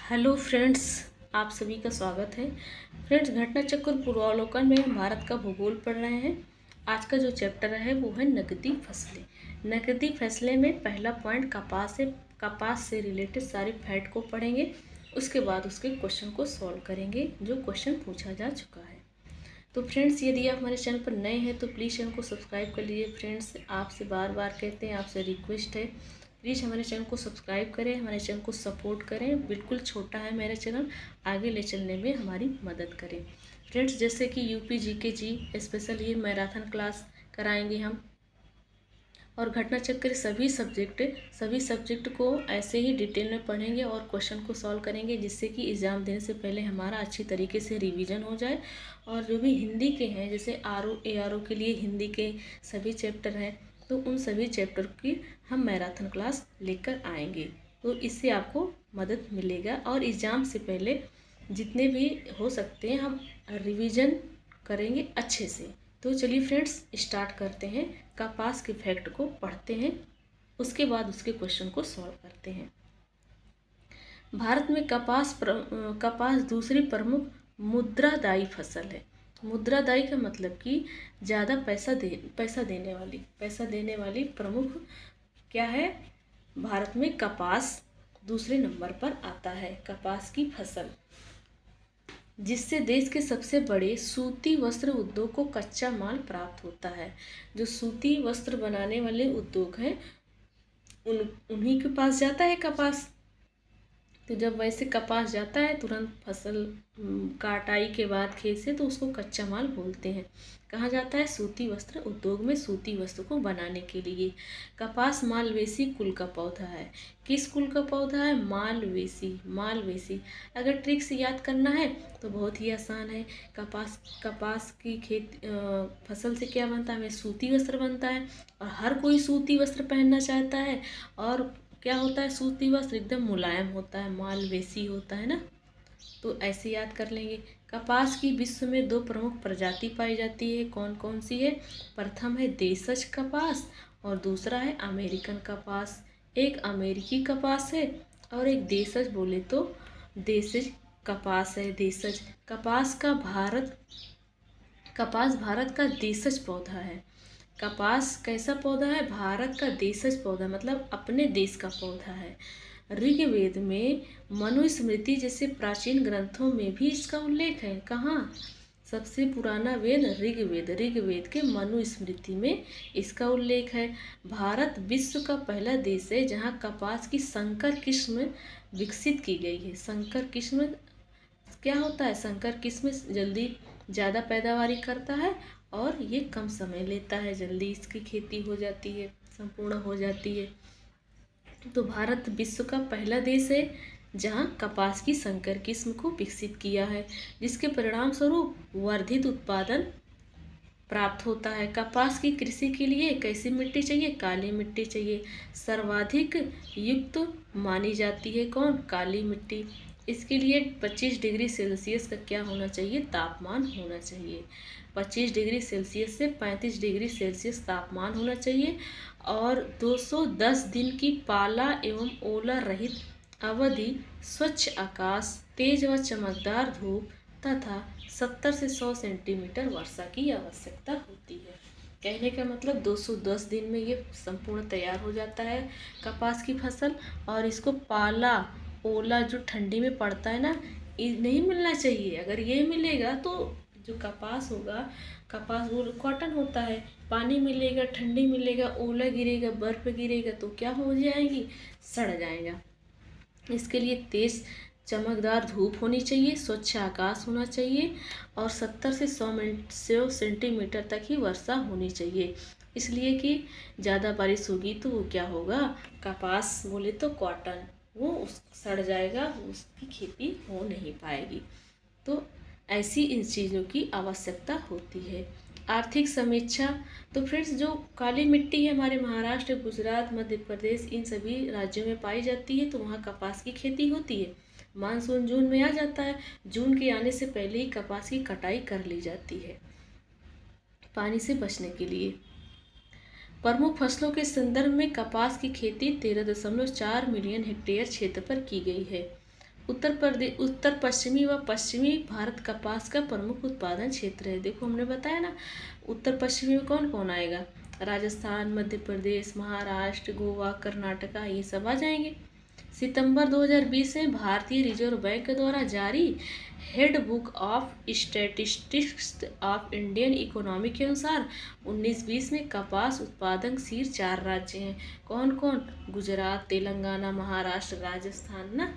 Hello friends, आप सभी का स्वागत है। फ्रेंड्स, घटना चक्र पूर्वावलोकन में हम भारत का भूगोल पढ़ रहे हैं। आज का जो चैप्टर है वो है नकदी फसलें। नकदी फसलें में पहला पॉइंट कपास है। कपास से रिलेटेड सारे फैक्ट को पढ़ेंगे, उसके बाद उसके क्वेश्चन को सॉल्व करेंगे जो क्वेश्चन पूछा जा चुका है। तो फ्रेंड्स, यदि आप हमारे चैनल पर नए हैं तो प्लीज़ चैनल को सब्सक्राइब कर लीजिए। फ्रेंड्स, आपसे बार बार कहते हैं, आपसे रिक्वेस्ट है, प्लीज़ हमारे चैनल को सब्सक्राइब करें, हमारे चैनल को सपोर्ट करें। बिल्कुल छोटा है मेरा चैनल, आगे ले चलने में हमारी मदद करें। फ्रेंड्स, जैसे कि यूपी जीके जी स्पेशल ये मैराथन क्लास कराएंगे हम, और घटना चक्र सभी सब्जेक्ट को ऐसे ही डिटेल में पढ़ेंगे और क्वेश्चन को सॉल्व करेंगे, जिससे कि एग्ज़ाम देने से पहले हमारा अच्छी तरीके से रिवीजन हो जाए। और जो भी हिंदी के हैं, जैसे ARO के लिए हिंदी के सभी चैप्टर हैं, तो उन सभी चैप्टर की हम मैराथन क्लास लेकर आएंगे, तो इससे आपको मदद मिलेगा। और एग्ज़ाम से पहले जितने भी हो सकते हैं हम रिवीजन करेंगे अच्छे से। तो चलिए फ्रेंड्स, स्टार्ट करते हैं। कपास के फैक्ट को पढ़ते हैं, उसके बाद उसके क्वेश्चन को सॉल्व करते हैं। भारत में कपास दूसरी प्रमुख मुद्रादायी फसल है। मुद्रादायी का मतलब कि ज़्यादा पैसा देने वाली प्रमुख क्या है? भारत में कपास दूसरे नंबर पर आता है, कपास की फसल, जिससे देश के सबसे बड़े सूती वस्त्र उद्योग को कच्चा माल प्राप्त होता है। जो सूती वस्त्र बनाने वाले उद्योग हैं उन्हीं के पास जाता है कपास। तो जब वैसे कपास जाता है तुरंत फसल काटाई के बाद खेत से, तो उसको कच्चा माल बोलते हैं। कहाँ जाता है? सूती वस्त्र उद्योग में, सूती वस्त्र को बनाने के लिए। कपास मालवेसी कुल का पौधा है। किस कुल का पौधा है? मालवेसी। अगर ट्रिक से याद करना है तो बहुत ही आसान है। कपास की फसल से क्या बनता है? हमें सूती वस्त्र बनता है, और हर कोई सूती वस्त्र पहनना चाहता है। और क्या होता है? सूती वस्त्र एकदम मुलायम होता है, मालवेसी होता है ना। तो ऐसे याद कर लेंगे। कपास की विश्व में दो प्रमुख प्रजाति पाई जाती है। कौन कौन सी है? प्रथम है देशज कपास, और दूसरा है अमेरिकन कपास। एक अमेरिकी कपास है और एक देशज बोले तो देशज कपास है। देशज कपास भारत का देशज पौधा है। कपास कैसा पौधा है? भारत का देशज पौधा, मतलब अपने देश का पौधा है। ऋग्वेद में मनुस्मृति जैसे प्राचीन ग्रंथों में भी इसका उल्लेख है। कहाँ? सबसे पुराना वेद ऋग्वेद के मनुस्मृति में इसका उल्लेख है। भारत विश्व का पहला देश है जहाँ कपास की संकर किस्म विकसित की गई है। संकर किस्म क्या होता है? संकर किस्म जल्दी ज़्यादा पैदावारी करता है और ये कम समय लेता है, जल्दी इसकी खेती हो जाती है, संपूर्ण हो जाती है। तो भारत विश्व का पहला देश है जहाँ कपास की संकर किस्म को विकसित किया है, जिसके परिणाम स्वरूप वर्धित उत्पादन प्राप्त होता है। कपास की कृषि के लिए कैसी मिट्टी चाहिए? काली मिट्टी चाहिए। सर्वाधिक युक्त मानी जाती है कौन? काली मिट्टी। इसके लिए 25 डिग्री सेल्सियस का क्या होना चाहिए? तापमान होना चाहिए। 25 डिग्री सेल्सियस से 35 डिग्री सेल्सियस तापमान होना चाहिए, और 210 दिन की पाला एवं ओला रहित अवधि, स्वच्छ आकाश, तेज व चमकदार धूप तथा 70 से 100 सेंटीमीटर वर्षा की आवश्यकता होती है। कहने का मतलब 210 दिन में ये संपूर्ण तैयार हो जाता है कपास की फसल। और इसको पाला ओला जो ठंडी में पड़ता है ना, ये नहीं मिलना चाहिए। अगर ये मिलेगा तो जो कपास होगा, कपास वो कॉटन होता है, पानी मिलेगा, ठंडी मिलेगा, ओला गिरेगा, बर्फ गिरेगा तो क्या हो जाएगी? सड़ जाएगा। इसके लिए तेज चमकदार धूप होनी चाहिए, स्वच्छ आकाश होना चाहिए, और 70 से 100 सेंटीमीटर तक ही वर्षा होनी चाहिए। इसलिए कि ज़्यादा बारिश होगी तो वो क्या होगा? कपास बोले तो कॉटन, वो सड़ जाएगा, उसकी खेती हो नहीं पाएगी। तो ऐसी इन चीज़ों की आवश्यकता होती है। आर्थिक समीक्षा। तो फ्रेंड्स, जो काली मिट्टी है हमारे महाराष्ट्र, गुजरात, मध्य प्रदेश, इन सभी राज्यों में पाई जाती है, तो वहाँ कपास की खेती होती है। मानसून जून में आ जाता है, जून के आने से पहले ही कपास की कटाई कर ली जाती है पानी से बचने के लिए। प्रमुख फसलों के संदर्भ में कपास की खेती 13.4 मिलियन हेक्टेयर क्षेत्र पर की गई है। उत्तर पश्चिमी व पश्चिमी भारत कपास का प्रमुख उत्पादन क्षेत्र है। देखो हमने बताया ना, उत्तर पश्चिमी में कौन कौन आएगा, राजस्थान, मध्य प्रदेश, महाराष्ट्र, गोवा, कर्नाटका, ये सब आ जाएंगे। सितंबर 2020 में भारतीय रिजर्व बैंक द्वारा जारी head book of statistics of Indian economy के अनुसार 19-20 में कपास उत्पादक शीर्ष 4 राज्य हैं। कौन कौन, गुजरात, तेलंगाना, महाराष्ट्र, राजस्थान ना।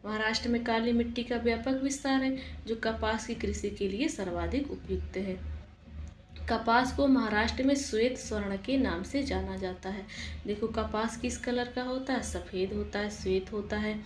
महाराष्ट्र में काली मिट्टी का व्यापक विस्तार है जो कपास की कृषि के लिए सर्वाधिक उपयुक्त है। कपास को महाराष्ट्र में श्वेत स्वर्ण के नाम से जाना जाता है। देखो कपास किस कलर का होता है, सफ़ेद होता है, श्वेत होता है।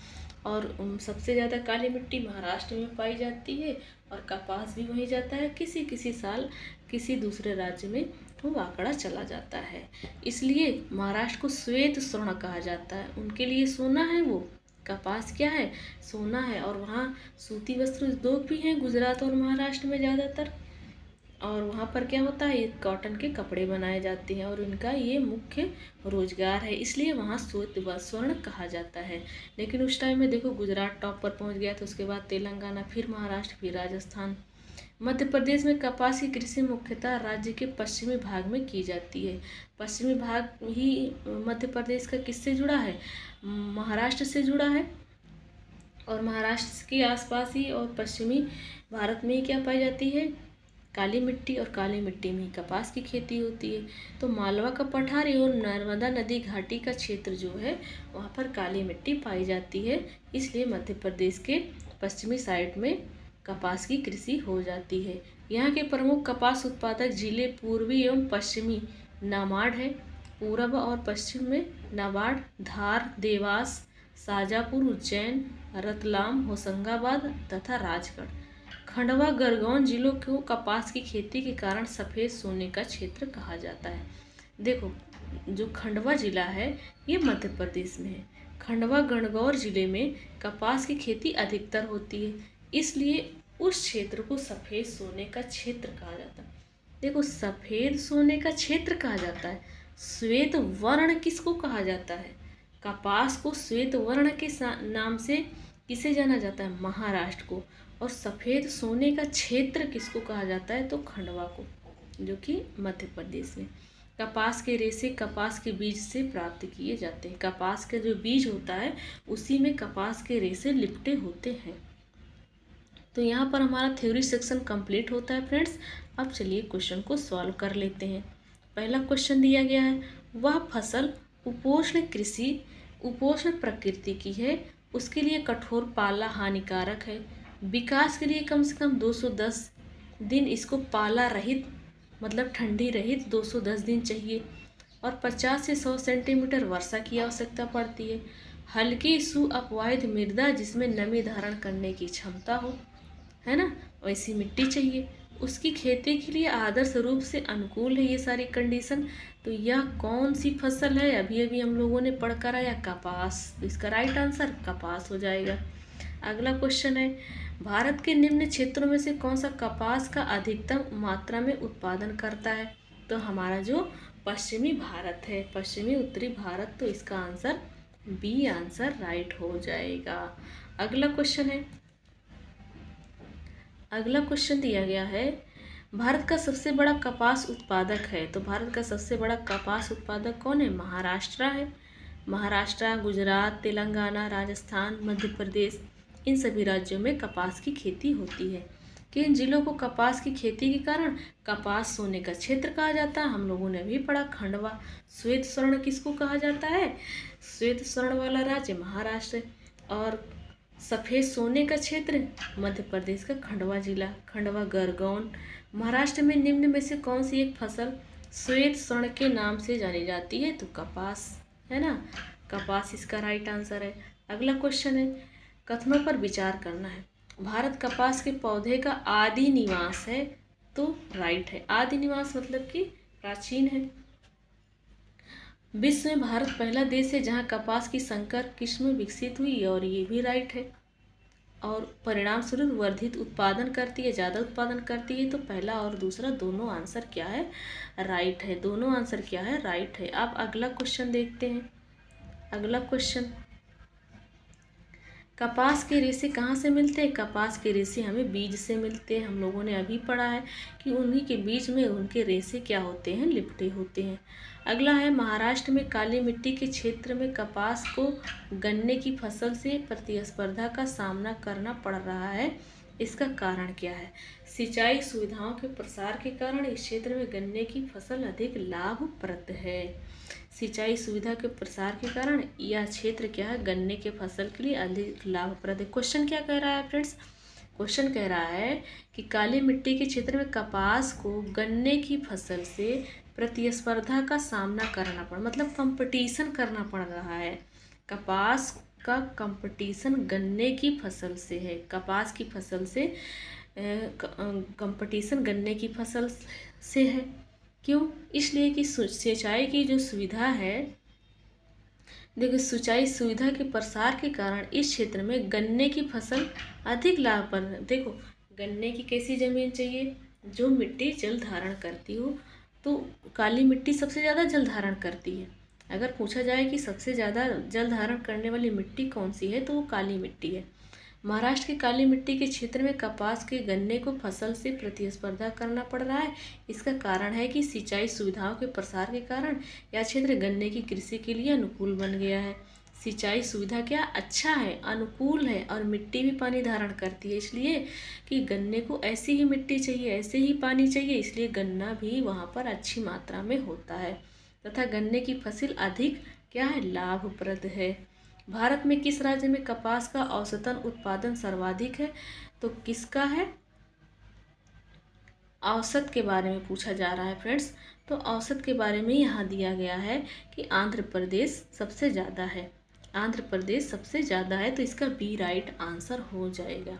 और सबसे ज़्यादा काली मिट्टी महाराष्ट्र में पाई जाती है और कपास भी वहीं जाता है। किसी किसी साल किसी दूसरे राज्य में वो आंकड़ा चला जाता है, इसलिए महाराष्ट्र को श्वेत स्वर्ण कहा जाता है। उनके लिए सोना है, वो कपास क्या है, सोना है। और वहाँ सूती वस्त्र उद्योग भी हैं गुजरात और महाराष्ट्र में ज़्यादातर। और वहाँ पर क्या होता है, ये कॉटन के कपड़े बनाए जाते हैं और इनका ये मुख्य रोजगार है, इसलिए वहाँ श्वेत व स्वर्ण कहा जाता है। लेकिन उस टाइम में देखो गुजरात टॉप पर पहुँच गया, तो उसके बाद तेलंगाना, फिर महाराष्ट्र, फिर राजस्थान। मध्य प्रदेश में कपास की कृषि मुख्यतः राज्य के पश्चिमी भाग में की जाती है। पश्चिमी भाग ही मध्य प्रदेश का किससे जुड़ा है, महाराष्ट्र से जुड़ा है। और महाराष्ट्र के आसपास ही और पश्चिमी भारत में ही क्या पाई जाती है, काली मिट्टी। और काली मिट्टी में ही कपास की खेती होती है। तो मालवा का पठारी और नर्मदा नदी घाटी का क्षेत्र जो है वहाँ पर काली मिट्टी पाई जाती है, इसलिए मध्य प्रदेश के पश्चिमी साइड में कपास की कृषि हो जाती है। यहाँ के प्रमुख कपास उत्पादक जिले पूर्वी एवं पश्चिमी नाबार्ड है। पूर्व और पश्चिम में नाबार्ड, धार, देवास, शाजापुर, उज्जैन, रतलाम, होशंगाबाद तथा राजगढ़। खंडवा, गढ़गांव जिलों को कपास की खेती के कारण सफ़ेद सोने का क्षेत्र कहा जाता है। देखो जो खंडवा जिला है ये मध्य प्रदेश में है। खंडवा गणगौर जिले में कपास की खेती अधिकतर होती है, इसलिए उस क्षेत्र को सफ़ेद सोने का क्षेत्र कहा जाता है। देखो सफ़ेद सोने का क्षेत्र कहा जाता है। श्वेत वर्ण किसको कहा जाता है, कपास को श्वेत वर्ण के नाम से किसे जाना जाता है, महाराष्ट्र को। और सफ़ेद सोने का क्षेत्र किसको कहा जाता है, तो खंडवा को, जो कि मध्य प्रदेश में। कपास के रेशे कपास के बीज से प्राप्त किए जाते हैं। कपास का जो बीज होता है उसी में कपास के रेशे लिपटे होते हैं। तो यहाँ पर हमारा थ्योरी सेक्शन कंप्लीट होता है फ्रेंड्स। अब चलिए क्वेश्चन को सॉल्व कर लेते हैं। पहला क्वेश्चन दिया गया है, वह फसल उपोष्ण प्रकृति की है, उसके लिए कठोर पाला हानिकारक है। विकास के लिए कम से कम 210 दिन इसको पाला रहित मतलब ठंडी रहित 210 दिन चाहिए। और 50 से 100 सेंटीमीटर वर्षा की आवश्यकता पड़ती है। हल्की सुअपवाहित मृदा जिसमें नमी धारण करने की क्षमता हो, है ना, वैसी मिट्टी चाहिए। उसकी खेती के लिए आदर्श रूप से अनुकूल है ये सारी कंडीशन। तो यह कौन सी फसल है, अभी अभी हम लोगों ने पढ़कर आया, कपास। तो इसका राइट आंसर कपास हो जाएगा। अगला क्वेश्चन है, भारत के निम्न क्षेत्रों में से कौन सा कपास का अधिकतम मात्रा में उत्पादन करता है। तो हमारा जो पश्चिमी भारत है, पश्चिमी उत्तरी भारत, तो इसका आंसर बी आंसर राइट हो जाएगा। अगला क्वेश्चन दिया गया है, भारत का सबसे बड़ा कपास उत्पादक है। तो भारत का सबसे बड़ा कपास उत्पादक कौन है, महाराष्ट्र है। महाराष्ट्र, गुजरात, तेलंगाना, राजस्थान, मध्य प्रदेश, इन सभी राज्यों में कपास की खेती होती है। किन जिलों को कपास की खेती के कारण कपास सोने का क्षेत्र कहा जाता है, हम लोगों ने भी पढ़ा, खंडवा। श्वेत स्वर्ण किसको कहा जाता है, श्वेत स्वर्ण वाला राज्य महाराष्ट्र। और सफ़ेद सोने का क्षेत्र मध्य प्रदेश का खंडवा जिला, खंडवा गढ़गांव। महाराष्ट्र में निम्न में से कौन सी एक फसल श्वेत स्वर्ण के नाम से जानी जाती है, तो कपास, है ना, कपास इसका राइट आंसर है। अगला क्वेश्चन है, कथनों पर विचार करना है। भारत कपास के पौधे का आदि निवास है, तो राइट है। आदि निवास मतलब कि प्राचीन है। विश्व में भारत पहला देश है जहां कपास की संकर किस्म विकसित हुई, और ये भी राइट है। और परिणाम स्वरूप वर्धित उत्पादन करती है, ज़्यादा उत्पादन करती है। तो पहला और दूसरा दोनों आंसर क्या है, राइट है। दोनों आंसर क्या है, राइट है। अब अगला क्वेश्चन देखते हैं। अगला क्वेश्चन, कपास के रेशे कहाँ से मिलते हैं? कपास के रेशे हमें बीज से मिलते हैं। हम लोगों ने अभी पढ़ा है कि उन्हीं के बीज में उनके रेशे क्या होते हैं? लिपटे होते हैं। अगला है, महाराष्ट्र में काली मिट्टी के क्षेत्र में कपास को गन्ने की फसल से प्रतिस्पर्धा का सामना करना पड़ रहा है, इसका कारण क्या है? सिंचाई सुविधाओं के प्रसार के कारण इस क्षेत्र में गन्ने की फसल अधिक लाभप्रद है। सिंचाई सुविधा के प्रसार के कारण यह क्षेत्र क्या है? गन्ने के फसल के लिए अधिक लाभप्रद है। क्वेश्चन क्या कह रहा है फ्रेंड्स? क्वेश्चन कह रहा है कि काली मिट्टी के क्षेत्र में कपास को गन्ने की फसल से प्रतिस्पर्धा का सामना करना पड़ा, मतलब कंपटीशन करना पड़ रहा है। कपास का कंपटीशन गन्ने की फसल से है। कपास की फसल से कंपटीशन गन्ने की फसल से है। क्यों? इसलिए कि सिंचाई की जो सुविधा है, देखो, सिंचाई सुविधा के प्रसार के कारण इस क्षेत्र में गन्ने की फसल अधिक लाभप्रद है। देखो, गन्ने की कैसी ज़मीन चाहिए? जो मिट्टी जल धारण करती हो। तो काली मिट्टी सबसे ज़्यादा जल धारण करती है। अगर पूछा जाए कि सबसे ज़्यादा जल धारण करने वाली मिट्टी कौन सी है, तो वो काली मिट्टी है। महाराष्ट्र की काली मिट्टी के क्षेत्र में कपास के गन्ने को फसल से प्रतिस्पर्धा करना पड़ रहा है। इसका कारण है कि सिंचाई सुविधाओं के प्रसार के कारण यह क्षेत्र गन्ने की कृषि के लिए अनुकूल बन गया है। सिंचाई सुविधा क्या अच्छा है, अनुकूल है, और मिट्टी भी पानी धारण करती है, इसलिए कि गन्ने को ऐसी ही मिट्टी चाहिए, ऐसे ही पानी चाहिए, इसलिए गन्ना भी वहाँ पर अच्छी मात्रा में होता है तथा गन्ने की फसल अधिक क्या है? लाभप्रद है। भारत में किस राज्य में कपास का औसतन उत्पादन सर्वाधिक है? तो किसका है? औसत के बारे में पूछा जा रहा है फ्रेंड्स। तो औसत के बारे में यहाँ दिया गया है कि आंध्र प्रदेश सबसे ज़्यादा है। आंध्र प्रदेश सबसे ज़्यादा है, तो इसका बी राइट आंसर हो जाएगा।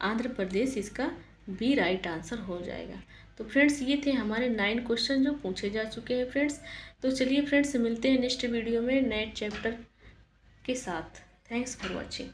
आंध्र प्रदेश इसका बी राइट आंसर हो जाएगा। तो फ्रेंड्स, ये थे हमारे 9 क्वेश्चन जो पूछे जा चुके हैं फ्रेंड्स। तो चलिए फ्रेंड्स, मिलते हैं नेक्स्ट वीडियो में नए चैप्टर के साथ। Thanks for watching.